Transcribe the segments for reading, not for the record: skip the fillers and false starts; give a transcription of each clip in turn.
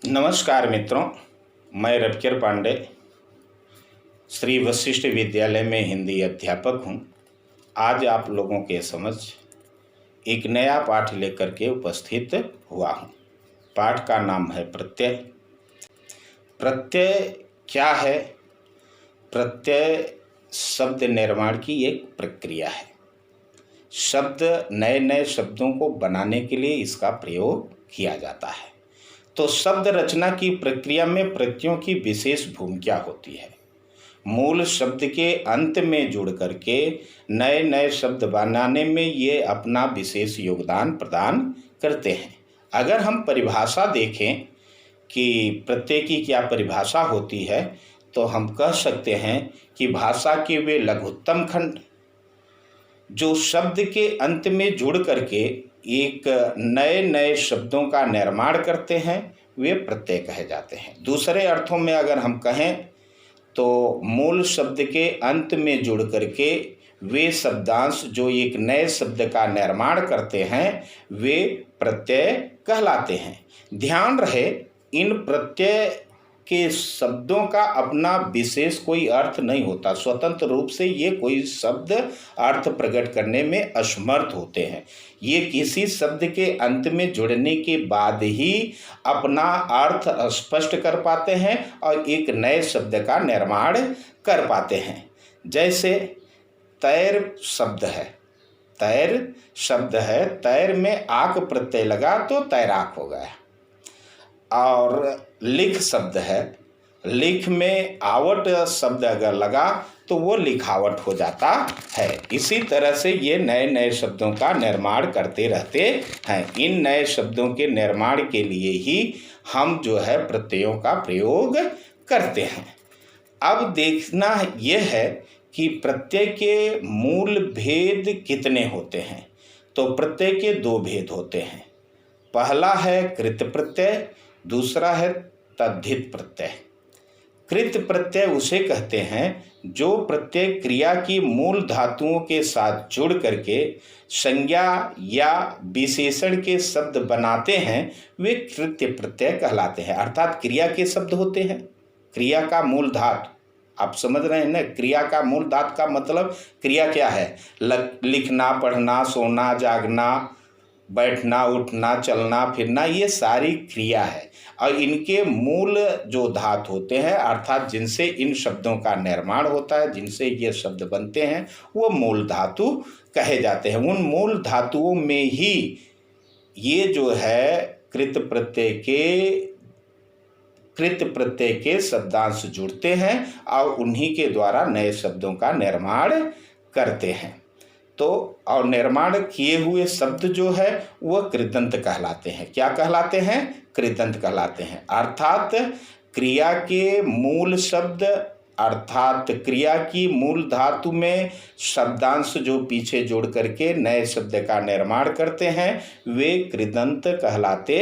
नमस्कार मित्रों, मैं रविकिर पांडे श्री वशिष्ठ विद्यालय में हिंदी अध्यापक हूं। आज आप लोगों के समक्ष एक नया पाठ लेकर के उपस्थित हुआ हूं। पाठ का नाम है प्रत्यय। प्रत्यय क्या है? प्रत्यय शब्द निर्माण की एक प्रक्रिया है। नए नए शब्दों को बनाने के लिए इसका प्रयोग किया जाता है। तो शब्द रचना की प्रक्रिया में प्रत्ययों की विशेष भूमिका होती है। मूल शब्द के अंत में जुड़ करके नए नए शब्द बनाने में ये अपना विशेष योगदान प्रदान करते हैं। अगर हम परिभाषा देखें कि प्रत्यय की क्या परिभाषा होती है, तो हम कह सकते हैं कि भाषा के वे लघुत्तम खंड जो शब्द के अंत में जुड़ करके एक नए नए शब्दों का निर्माण करते हैं, वे प्रत्यय कहे जाते हैं। दूसरे अर्थों में अगर हम कहें तो मूल शब्द के अंत में जुड़ करके वे शब्दांश जो एक नए शब्द का निर्माण करते हैं, वे प्रत्यय कहलाते हैं। ध्यान रहे, इन प्रत्यय के शब्दों का अपना विशेष कोई अर्थ नहीं होता। स्वतंत्र रूप से ये कोई शब्द अर्थ प्रकट करने में असमर्थ होते हैं। ये किसी शब्द के अंत में जुड़ने के बाद ही अपना अर्थ स्पष्ट कर पाते हैं और एक नए शब्द का निर्माण कर पाते हैं। जैसे तैर शब्द है, तैर शब्द है, तैर में आक प्रत्यय लगा तो तैराक हो गया। और लिख शब्द है, लिख में आवट शब्द अगर लगा तो वो लिखावट हो जाता है। इसी तरह से ये नए नए शब्दों का निर्माण करते रहते हैं। इन नए शब्दों के निर्माण के लिए ही हम जो है प्रत्ययों का प्रयोग करते हैं। अब देखना यह है कि प्रत्यय के मूल भेद कितने होते हैं। तो प्रत्यय के दो भेद होते हैं। पहला है कृत प्रत्यय, दूसरा है तद्धित प्रत्यय। कृत प्रत्यय उसे कहते हैं जो प्रत्यय क्रिया की मूल धातुओं के साथ जुड़ करके संज्ञा या विशेषण के शब्द बनाते हैं, वे कृत्य प्रत्यय कहलाते हैं। अर्थात क्रिया के शब्द होते हैं। क्रिया का मूल धातु आप समझ रहे हैं ना। क्रिया का मूल धातु का मतलब क्रिया क्या है? लिखना, पढ़ना, सोना, जागना, बैठना, उठना, चलना, फिरना, ये सारी क्रिया है। और इनके मूल जो धातु होते हैं, अर्थात जिनसे इन शब्दों का निर्माण होता है, जिनसे ये शब्द बनते हैं, वो मूल धातु कहे जाते हैं। उन मूल धातुओं में ही ये जो है कृत प्रत्यय के शब्दांश जुड़ते हैं और उन्हीं के द्वारा नए शब्दों का निर्माण करते हैं। तो और निर्माण किए हुए शब्द जो है वह कृदंत कहलाते हैं। क्या कहलाते हैं? कृदंत कहलाते हैं। अर्थात क्रिया के मूल शब्द, अर्थात क्रिया की मूल धातु में शब्दांश जो पीछे जोड़ करके नए शब्द का निर्माण करते हैं, वे कृदंत कहलाते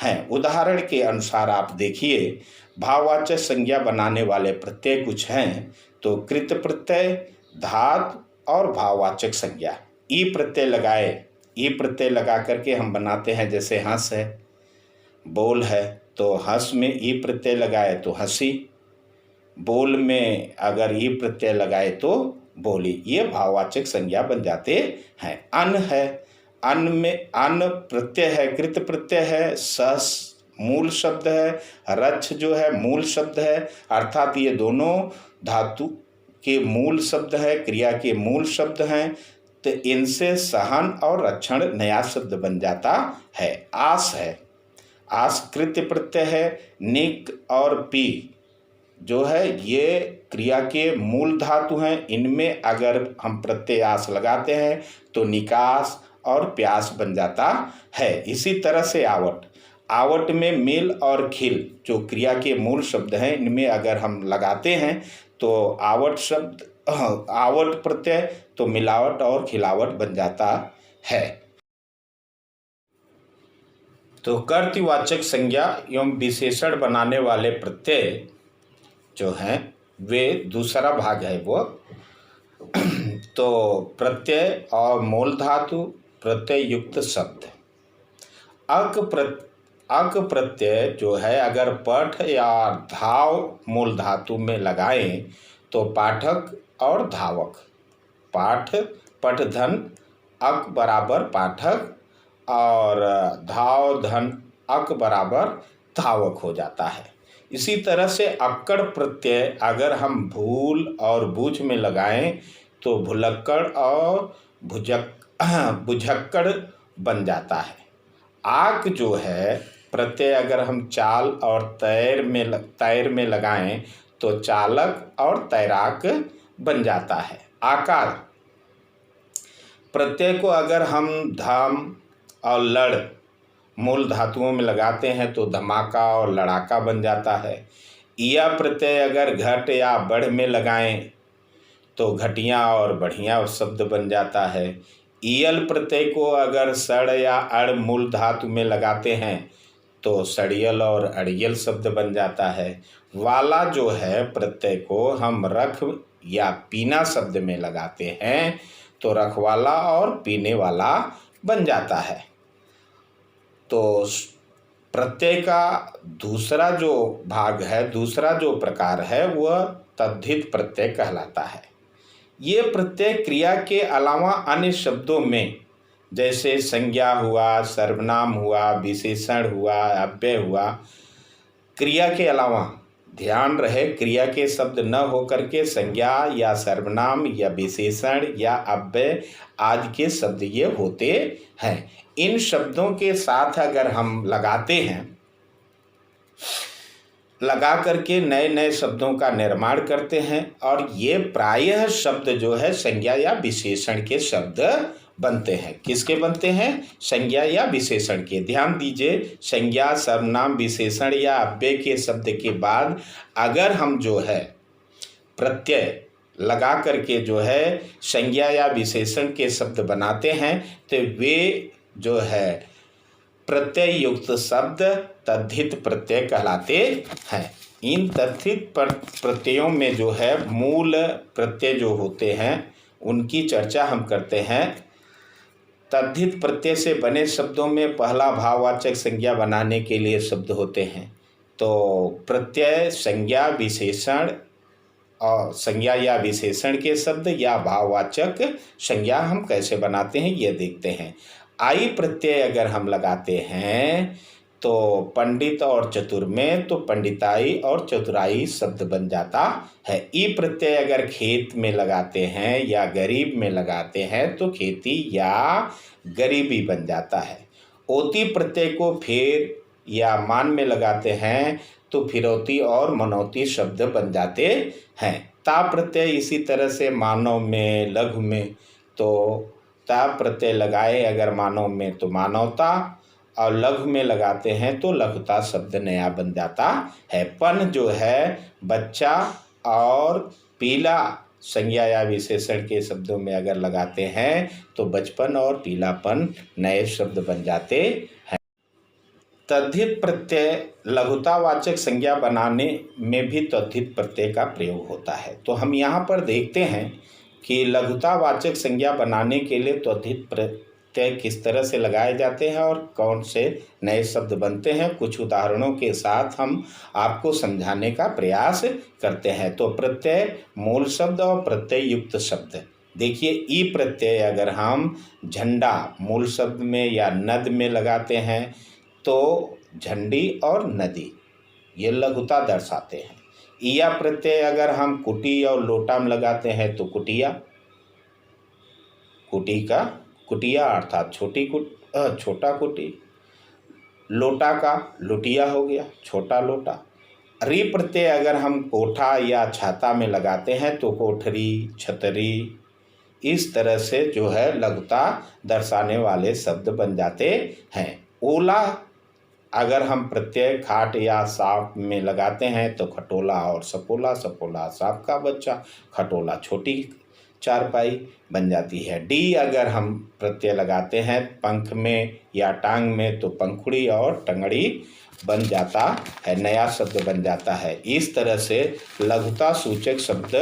हैं। उदाहरण के अनुसार आप देखिए, भाववाचक संज्ञा बनाने वाले प्रत्यय कुछ हैं। तो कृत प्रत्यय, धातु और भाववाचक संज्ञा। ई प्रत्यय लगाए, ई प्रत्यय लगा करके हम बनाते हैं। जैसे हंस है, बोल है, तो हंस में ई प्रत्यय लगाए तो हंसी, बोल में अगर ई प्रत्यय लगाए तो बोली। ये भाववाचक संज्ञा बन जाते हैं। अन्न है, अन्न में अन्न प्रत्यय है, कृत प्रत्यय है। सस मूल शब्द है, रक्ष जो है मूल शब्द है। अर्थात ये दोनों धातु के मूल शब्द है, क्रिया के मूल शब्द हैं। तो इनसे सहन और रक्षण नया शब्द बन जाता है। आस है, आस कृत्य प्रत्यय है। निक और पी जो है ये क्रिया के मूल धातु हैं। इनमें अगर हम प्रत्यय आस लगाते हैं तो निकास और प्यास बन जाता है। इसी तरह से आवट, आवट में मिल और खिल जो क्रिया के मूल शब्द हैं, इनमें अगर हम लगाते हैं तो आवट शब्द, आवट प्रत्यय तो मिलावट और खिलावट बन जाता है। तो कर्तृवाचक संज्ञा एवं विशेषण बनाने वाले प्रत्यय जो हैं, वे दूसरा भाग है वो। तो प्रत्यय और मूल धातु, प्रत्यय युक्त शब्द। अक प्रत्यय जो है अगर पठ या धाव मूल धातु में लगाएं तो पाठक और धावक, पाठ पठ धन अक बराबर पाठक और धाव धन अक बराबर धावक हो जाता है। इसी तरह से अक्कड़ प्रत्यय अगर हम भूल और बुझ में लगाएं तो भुलक्कड़ और बुझक्कड़ बन जाता है। आक जो है प्रत्यय अगर हम चाल और तैर में लगाएं तो चालक और तैराक बन जाता है। आकार प्रत्यय को अगर हम धम और लड़ मूल धातुओं में लगाते हैं तो धमाका और लड़ाका बन जाता है। ईया प्रत्यय अगर घट या बढ़ में लगाएं तो घटिया और बढ़िया शब्द बन जाता है। ईयल प्रत्यय को अगर सड़ या अड़ मूल धातु में लगाते हैं तो सड़ियल और अड़ियल शब्द बन जाता है। वाला जो है प्रत्यय को हम रख या पीना शब्द में लगाते हैं तो रखवाला और पीने वाला बन जाता है। तो प्रत्यय का दूसरा जो भाग है, दूसरा जो प्रकार है वह तद्धित प्रत्यय कहलाता है। ये प्रत्यय क्रिया के अलावा अन्य शब्दों में जैसे संज्ञा हुआ, सर्वनाम हुआ, विशेषण हुआ, अव्यय हुआ, क्रिया के अलावा ध्यान रहे क्रिया के शब्द न होकर के संज्ञा या सर्वनाम या विशेषण या अव्यय आदि के शब्द ये होते हैं। इन शब्दों के साथ अगर हम लगाते हैं, लगा करके नए नए शब्दों का निर्माण करते हैं और ये प्रायः शब्द जो है संज्ञा या विशेषण के शब्द बनते हैं। किसके बनते हैं? संज्ञा या विशेषण के। ध्यान दीजिए, संज्ञा, सर्वनाम, विशेषण या अव्यय के शब्द के बाद अगर हम जो है प्रत्यय लगा करके जो है संज्ञा या विशेषण के शब्द बनाते हैं तो वे जो है प्रत्यय युक्त शब्द तद्धित प्रत्यय कहलाते हैं। इन तद्धित प्रत्ययों में जो है मूल प्रत्यय जो होते हैं उनकी चर्चा हम करते हैं। तद्धित प्रत्यय से बने शब्दों में पहला भाववाचक संज्ञा बनाने के लिए शब्द होते हैं। तो प्रत्यय संज्ञा विशेषण और संज्ञा या विशेषण के शब्द या भाववाचक संज्ञा हम कैसे बनाते हैं ये देखते हैं। आई प्रत्यय अगर हम लगाते हैं तो पंडित और चतुर में तो पंडिताई और चतुराई शब्द बन जाता है। ई प्रत्यय अगर खेत में लगाते हैं या गरीब में लगाते हैं तो खेती या गरीबी बन जाता है। ओती प्रत्यय को फेर या मान में लगाते हैं तो फिरौती और मनौती शब्द बन जाते हैं। ता प्रत्यय इसी तरह से मानव में, लघु में तो ता प्रत्यय लगाए अगर मानव में तो मानवता और लघु में लगाते हैं तो लघुता शब्द नया बन जाता है। पन जो है बच्चा और पीला संज्ञा या विशेषण के शब्दों में अगर लगाते हैं तो बचपन और पीलापन नए शब्द बन जाते हैं। तद्धित प्रत्यय लघुतावाचक संज्ञा बनाने में भी तद्धित प्रत्यय का प्रयोग होता है। तो हम यहाँ पर देखते हैं कि लघुतावाचक संज्ञा बनाने के लिए तद्धित प्रत्यय किस तरह से लगाए जाते हैं और कौन से नए शब्द बनते हैं। कुछ उदाहरणों के साथ हम आपको समझाने का प्रयास करते हैं। तो प्रत्यय मूल शब्द और प्रत्यय युक्त शब्द देखिए। ई प्रत्यय अगर हम झंडा मूल शब्द में या नद में लगाते हैं तो झंडी और नदी ये लघुता दर्शाते हैं। ईया प्रत्यय अगर हम कुटी और लोटा में लगाते हैं तो कुटिया, कुटी का कुटिया अर्थात छोटा कुटी, लोटा का लुटिया हो गया, छोटा लोटा। री प्रत्यय अगर हम कोठा या छाता में लगाते हैं तो कोठरी, छतरी, इस तरह से जो है लघुता दर्शाने वाले शब्द बन जाते हैं। ओला अगर हम प्रत्यय खाट या सांप में लगाते हैं तो खटोला और सपोला, सपोला सांप का बच्चा, खटोला छोटी चारपाई बन जाती है। डी अगर हम प्रत्यय लगाते हैं पंख में या टांग में तो पंखुड़ी और टंगड़ी बन जाता है, नया शब्द बन जाता है। इस तरह से लघुता सूचक शब्द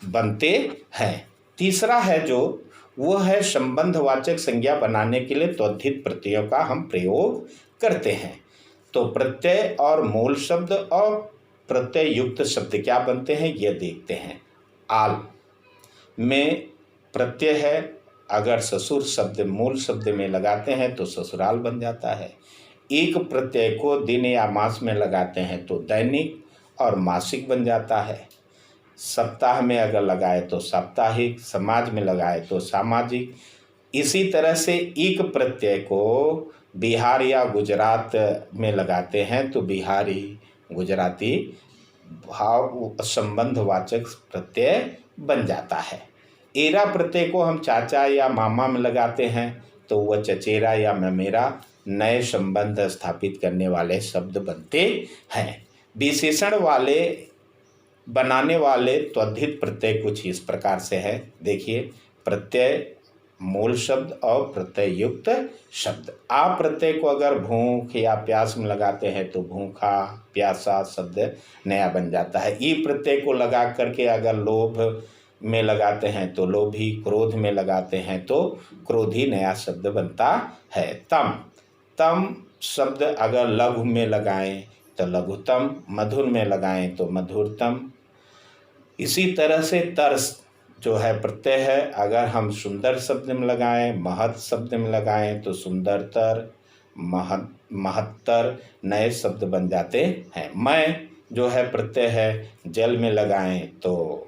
बनते हैं। तीसरा है जो वो है संबंधवाचक संज्ञा बनाने के लिए तद्धित प्रत्ययों का हम प्रयोग करते हैं। तो प्रत्यय और मूल शब्द और प्रत्यय युक्त शब्द क्या बनते हैं यह देखते हैं। आल में प्रत्यय है, अगर ससुर शब्द मूल शब्द में लगाते हैं तो ससुराल बन जाता है। एक प्रत्यय को दिन या मास में लगाते हैं तो दैनिक और मासिक बन जाता है। सप्ताह में अगर लगाए तो साप्ताहिक, समाज में लगाए तो सामाजिक। इसी तरह से एक प्रत्यय को बिहार या गुजरात में लगाते हैं तो बिहारी, गुजराती भाव संबंधवाचक प्रत्यय बन जाता है। एरा प्रत्यय को हम चाचा या मामा में लगाते हैं तो वह चचेरा या ममेरा नए संबंध स्थापित करने वाले शब्द बनते हैं। विशेषण वाले बनाने वाले त्वधित प्रत्यय कुछ इस प्रकार से है। देखिए, प्रत्यय मूल शब्द और प्रत्यय युक्त शब्द। आ प्रत्यय को अगर भूख या प्यास में लगाते हैं तो भूखा, प्यासा शब्द नया बन जाता है। ई प्रत्यय को लगा करके अगर लोभ में लगाते हैं तो लोभी, क्रोध में लगाते हैं तो क्रोधी नया शब्द बनता है। तम, तम शब्द अगर लघु में लगाएं तो लघुतम, मधुर में लगाएं तो मधुरतम। इसी तरह से तरस जो है प्रत्यय है, अगर हम सुंदर शब्द में लगाएं, महत शब्द में लगाएं तो सुंदरतर, महत्तर नए शब्द बन जाते हैं। मैं जो है प्रत्यय है, जल में लगाएं तो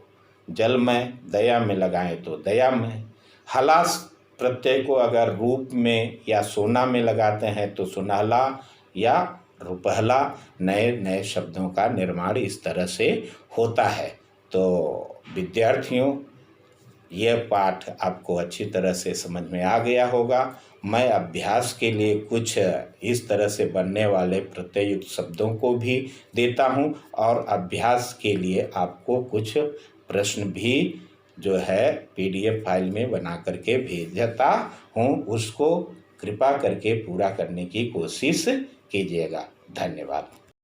जलमय, दया में लगाएं तो दयामय। हलास प्रत्यय को अगर रूप में या सोना में लगाते हैं तो सुनहला या रुपहला नए नए शब्दों का निर्माण इस तरह से होता है। तो विद्यार्थियों, यह पाठ आपको अच्छी तरह से समझ में आ गया होगा। मैं अभ्यास के लिए कुछ इस तरह से बनने वाले प्रत्ययुक्त शब्दों को भी देता हूं और अभ्यास के लिए आपको कुछ प्रश्न भी जो है PDF फाइल में बना करके भेजता हूं, उसको कृपा करके पूरा करने की कोशिश कीजिएगा। धन्यवाद।